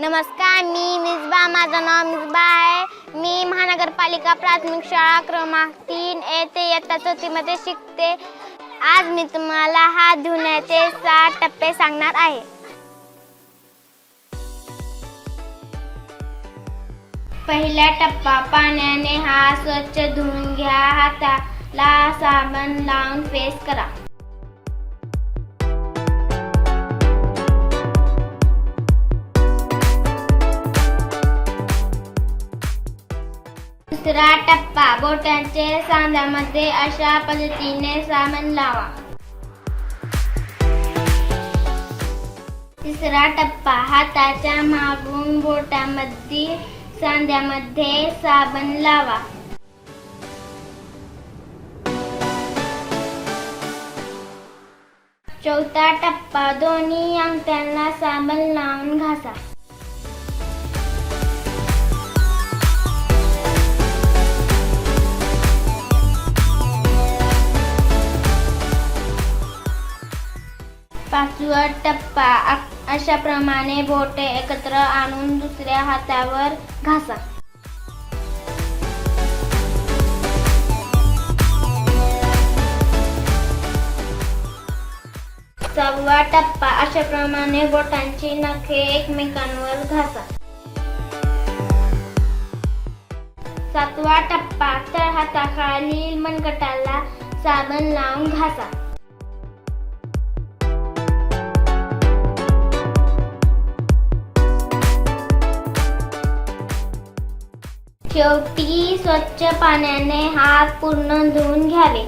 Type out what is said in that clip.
नमस्कार, मी मिसबा. माझं नाव मिसबा आहे. मी महानगरपालिका प्राथमिक शाळा क्रमांक 3 येथे इयत्ता 4थी मध्ये शिकते. आज मी तुम्हाला हात धुण्याचे 7 टप्पे सांगणार आहे. पहिला टप्पा, पाण्याने हात स्वच्छ धुवून घ्या. हाताला साबण लावून फेस करा. दुसरा टप्पा, बोटांच्या सांध्यामध्ये अशा पद्धतीने साबण लावा. तिसरा टप्पा, हाताच्या मागून बोटांमध्ये सांध्यामध्ये साबण लावा. चौथा टप्पा, दोन्ही अंगठ्यांना साबण लावून घासा. पाचवा टप्पा, अशा प्रमाणे बोटे एकत्र आणून दुसऱ्या हातावर घासा. सहावा टप्पा, अशा प्रमाणे बोटांची नखे एकमेकांवर घासा. सातवा टप्पा, तळहाताखालील मनगटाला साबण लावून घासा. शेवटी स्वच्छ पाण्याने हात पूर्ण धुवून घ्यावे.